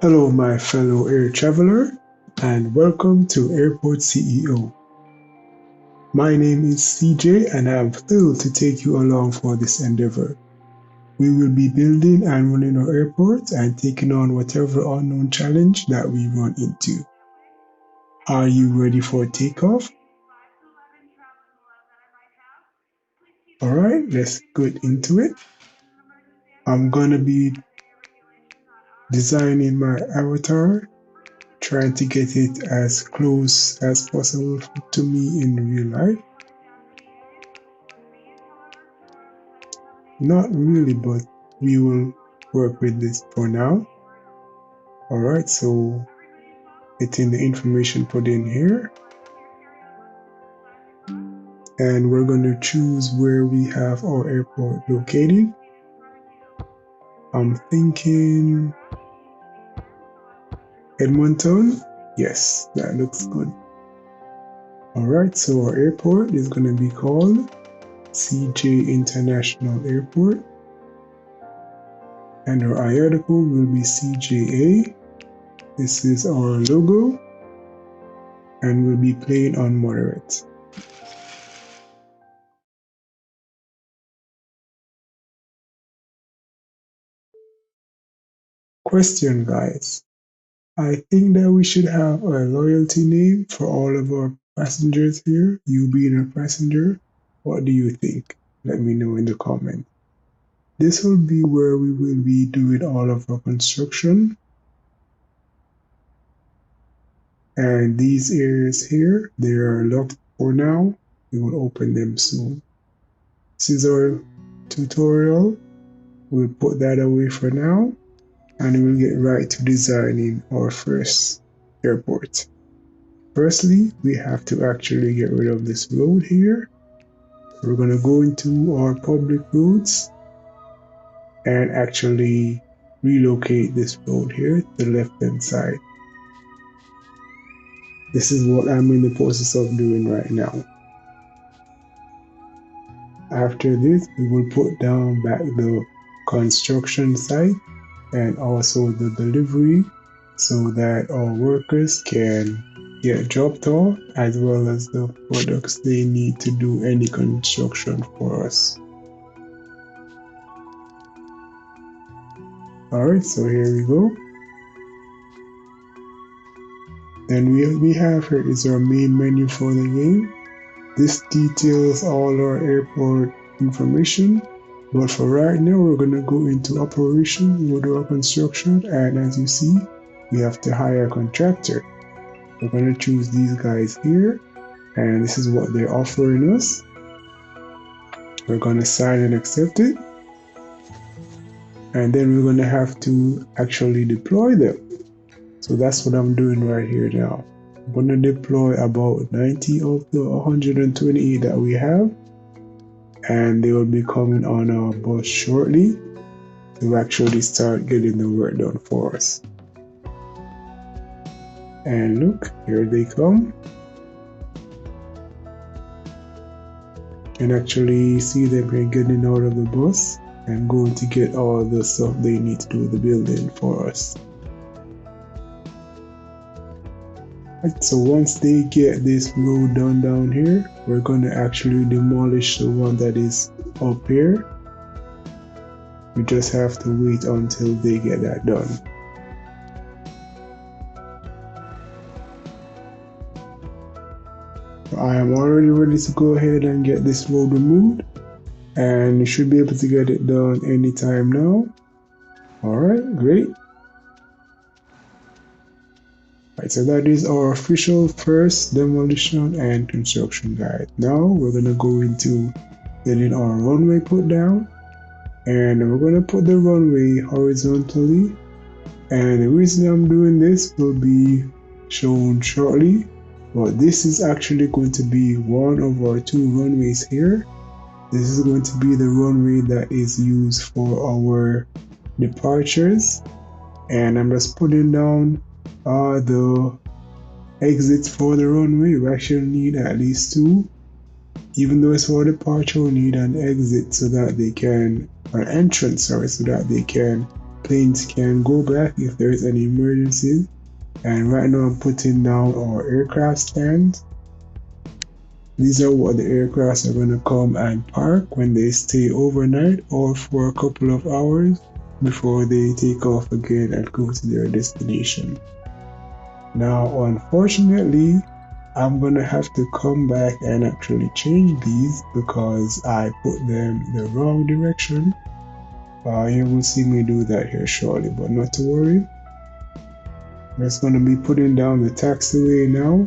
Hello, my fellow air traveler, and welcome to Airport CEO. My name is CJ, and I'm thrilled to take you along for this endeavor. We will be building and running our airport and taking on whatever unknown challenge that we run into. Are you ready for takeoff? Alright, let's get into it. I'm gonna be designing my avatar, trying to get it as close as possible to me in real life. Not really, but we will work with this for now. Alright, so it's in the information put in here. And we're going to choose where we have our airport located. I'm thinking Edmonton. Yes, that looks good. Alright, so our airport is going to be called CJ International Airport. And our IATICO will be CJA. This is our logo. And we'll be playing on moderate. Question, guys. I think that we should have a loyalty name for all of our passengers here. You being a passenger, what do you think? Let me know in the comments. This will be where we will be doing all of our construction. And these areas here, they are locked for now. We will open them soon. This is our tutorial. We'll put that away for now. And we'll get right to designing our first airport. Firstly, we have to actually get rid of this road here. We're going to go into our public roads and actually relocate this road here to the left hand side. This is what I'm in the process of doing right now. After this, we will put down back the construction site and also the delivery so that our workers can get dropped off as well as the products they need to do any construction for us. Alright, so here we go. Then we have here is our main menu for the game. This details all our airport information. But for right now, we're going to go into operation, go to our construction, and as you see, we have to hire a contractor. We're going to choose these guys here, and this is what they're offering us. We're going to sign and accept it. And then we're going to have to actually deploy them. So that's what I'm doing right here now. I'm going to deploy about 90 of the 128 that we have. And they will be coming on our bus shortly to actually start getting the work done for us. And look, here they come. You can actually see them here getting out of the bus and going to get all the stuff they need to do the building for us. Right, so once they get this road done down here, we're going to actually demolish the one that is up here. We just have to wait until they get that done. So I am already ready to go ahead and get this road removed, and you should be able to get it done anytime now. Alright, great. Right, so that is our official first demolition and construction guide. Now we're going to go into getting our runway put down, and we're going to put the runway horizontally, and the reason I'm doing this will be shown shortly, but this is actually going to be one of our two runways here. This is going to be the runway that is used for our departures, and I'm just putting down the exits for the runway. We actually need at least two. Even though it's for departure, we need an exit so that they can, an entrance, sorry, so that they can planes can go back if there is any emergency. And right now I'm putting down our aircraft stands. These are what the aircrafts are going to come and park when they stay overnight or for a couple of hours before they take off again and go to their destination. Now, unfortunately, I'm going to have to come back and actually change these because I put them the wrong direction. You will see me do that here shortly, but not to worry. I'm just going to be putting down the taxiway now.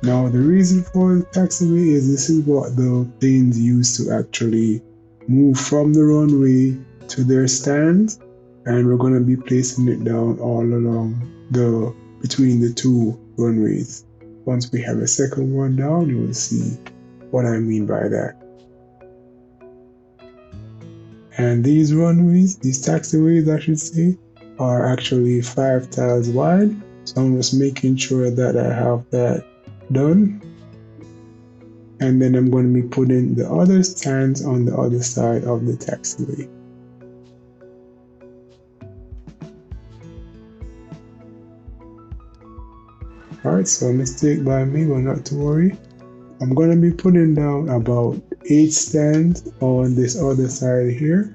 Now, the reason for the taxiway is this is what the planes use to actually move from the runway to their stands, and we're going to be placing it down all along between the two runways. Once we have a second one down, you will see what I mean by that. And these runways, these taxiways I should say, are actually 5 tiles wide. So I'm just making sure that I have that done. And then I'm going to be putting the other stands on the other side of the taxiway. Alright, so a mistake by me, but not to worry. I'm going to be putting down about 8 stands on this other side here.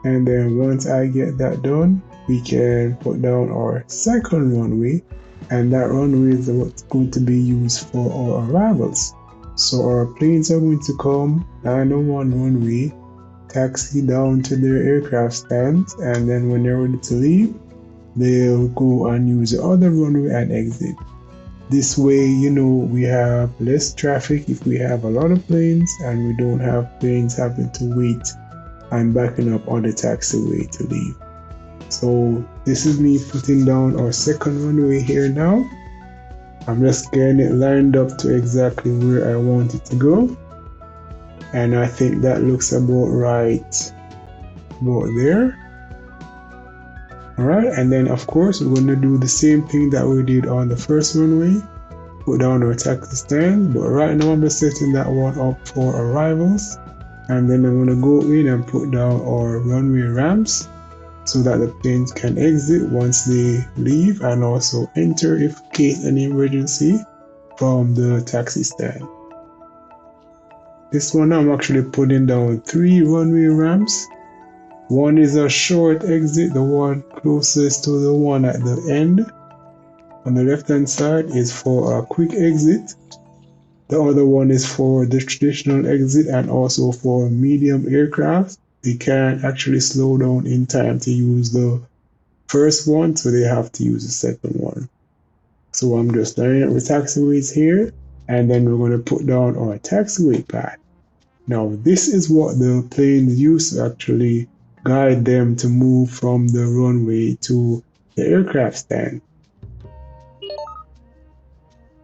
And then once I get that done, we can put down our second runway. And that runway is what's going to be used for our arrivals. So our planes are going to come, land on one runway, taxi down to their aircraft stands, and then when they're ready to leave, they'll go and use the other runway and exit. This way, you know, we have less traffic if we have a lot of planes, and we don't have planes having to wait and backing up on the taxiway to leave. So this is me putting down our second runway here now. I'm just getting it lined up to exactly where I want it to go. And I think that looks about right about there. Alright, and then of course we're going to do the same thing that we did on the first runway. Put down our taxi stand, but right now I'm just setting that one up for arrivals. And then I'm going to go in and put down our runway ramps so that the planes can exit once they leave and also enter if in case any emergency from the taxi stand. This one I'm actually putting down 3 runway ramps. One is a short exit, the one closest to the one at the end on the left hand side is for a quick exit. The other one is for the traditional exit and also for medium aircraft. They can't actually slow down in time to use the first one, so they have to use the second one. So I'm just lining up the taxiways here, and then we're going to put down our taxiway path. Now this is what the planes use to actually guide them to move from the runway to the aircraft stand.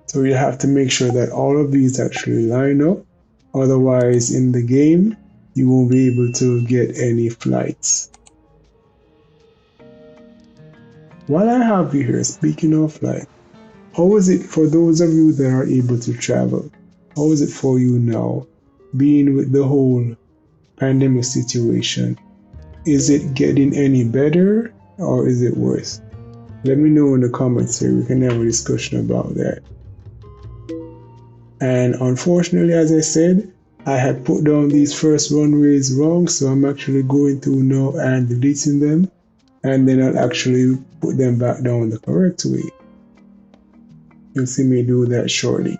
So you have to make sure that all of these actually line up, otherwise in the game you won't be able to get any flights. While I have you here, speaking of flight, how is it for those of you that are able to travel? How is it for you now, being with the whole pandemic situation? Is it getting any better or is it worse? Let me know in the comments here, we can have a discussion about that. And unfortunately, as I said, I had put down these first runways wrong, so I'm actually going through now and deleting them, and then I'll actually put them back down the correct way. You'll see me do that shortly.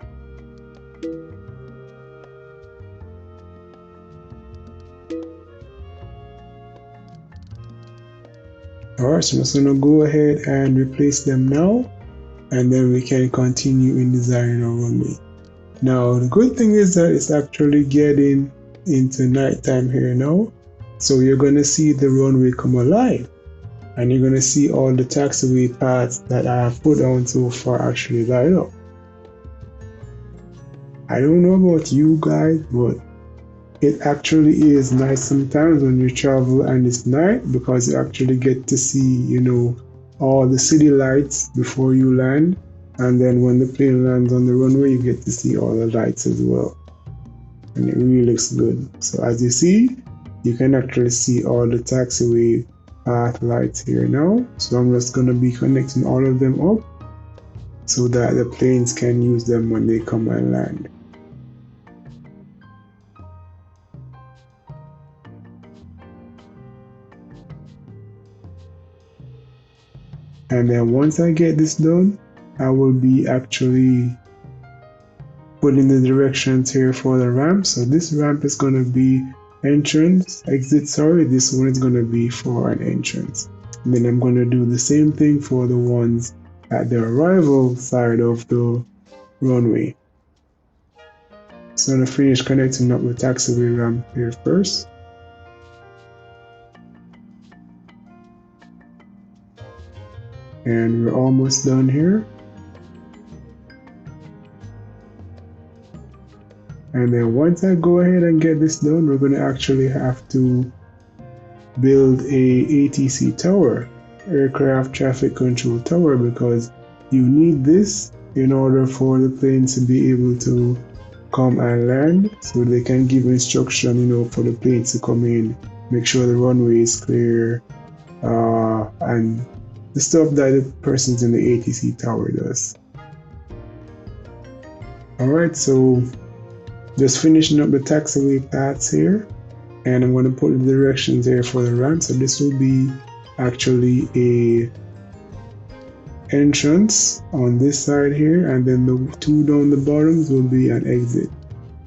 Alright, so I'm just going to go ahead and replace them now, and then we can continue in designing our runway. Now the good thing is that it's actually getting into nighttime here now, so you're going to see the runway come alive, and you're going to see all the taxiway paths that I have put down so far actually light up. I don't know about you guys, but it actually is nice sometimes when you travel and it's night, because you actually get to see, you know, all the city lights before you land. And then when the plane lands on the runway, you get to see all the lights as well. And it really looks good. So as you see, you can actually see all the taxiway path lights here now. So I'm just going to be connecting all of them up so that the planes can use them when they come and land. And then once I get this done, I will be actually putting the directions here for the ramp. So this ramp is going to be exit, sorry, this one is going to be for an entrance. And then I'm going to do the same thing for the ones at the arrival side of the runway. So I'm going to finish connecting up the taxiway ramp here first. And we're almost done here. And then once I go ahead and get this done, we're going to actually have to build a ATC tower, aircraft traffic control tower, because you need this in order for the planes to be able to come and land, so they can give instruction, you know, for the planes to come in, make sure the runway is clear, and the stuff that the persons in the ATC tower does. Alright, so just finishing up the taxiway paths here, and I'm going to put the directions here for the ramp. So this will be actually a entrance on this side here, and then the two down the bottoms will be an exit.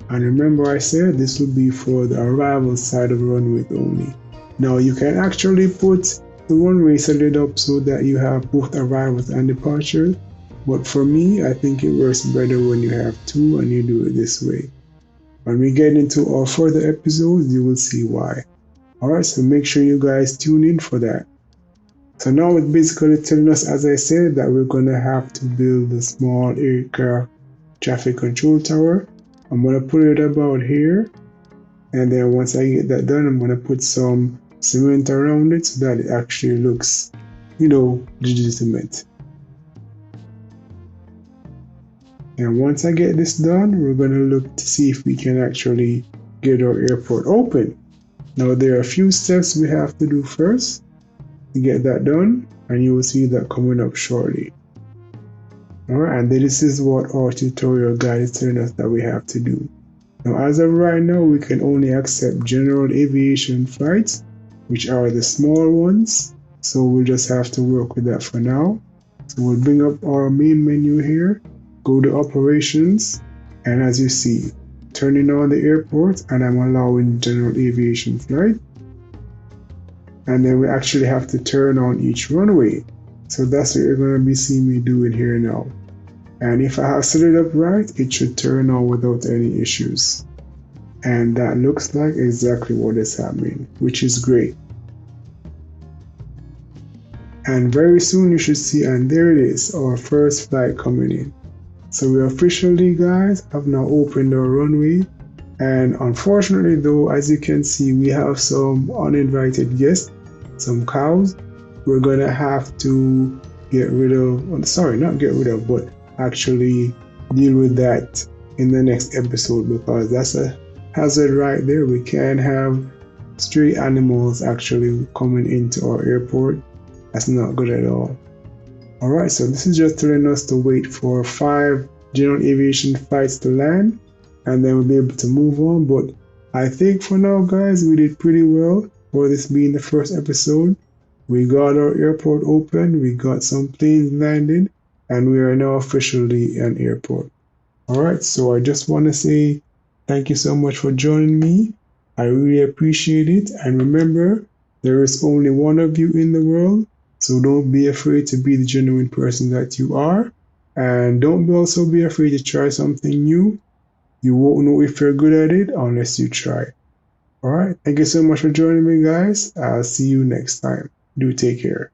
And remember I said this will be for the arrival side of the runway only. Now you can actually put the runway set it up so that you have both arrivals and departures, but for me I think it works better when you have two and you do it this way. When we get into our further episodes, you will see why. Alright, so make sure you guys tune in for that. So now it's basically telling us, as I said, that we're going to have to build a small aircraft traffic control tower. I'm going to put it about here, and then once I get that done, I'm going to put some cement around it so that it actually looks, you know, legitimate. And once I get this done, we're going to look to see if we can actually get our airport open. Now there are a few steps we have to do first to get that done, and you will see that coming up shortly. Alright, and this is what our tutorial guide is telling us that we have to do. Now as of right now, we can only accept general aviation flights, which are the small ones, so we'll just have to work with that for now. So we'll bring up our main menu here, go to operations, and as you see, turning on the airport, and I'm allowing general aviation flight. And then we actually have to turn on each runway. So that's what you're going to be seeing me doing here now. And if I have set it up right, it should turn on without any issues. And that looks like exactly what is happening, which is great. And very soon you should see, and there it is, our first flight coming in. So we officially, guys, have now opened our runway. And unfortunately though, as you can see, we have some uninvited guests, some cows. We're gonna have to get rid of, sorry, not get rid of, but actually deal with that in the next episode, because that's a hazard right there. We can't have stray animals actually coming into our airport. That's not good at all. Alright, so this is just telling us to wait for 5 general aviation flights to land, and then we'll be able to move on. But I think for now, guys, we did pretty well for this being the first episode. We got our airport open, we got some planes landing, and we are now officially an airport. Alright, so I just want to say thank you so much for joining me. I really appreciate it. And remember, there is only one of you in the world, so don't be afraid to be the genuine person that you are. And don't also be afraid to try something new. You won't know if you're good at it unless you try. Alright, thank you so much for joining me, guys. I'll see you next time. Do take care.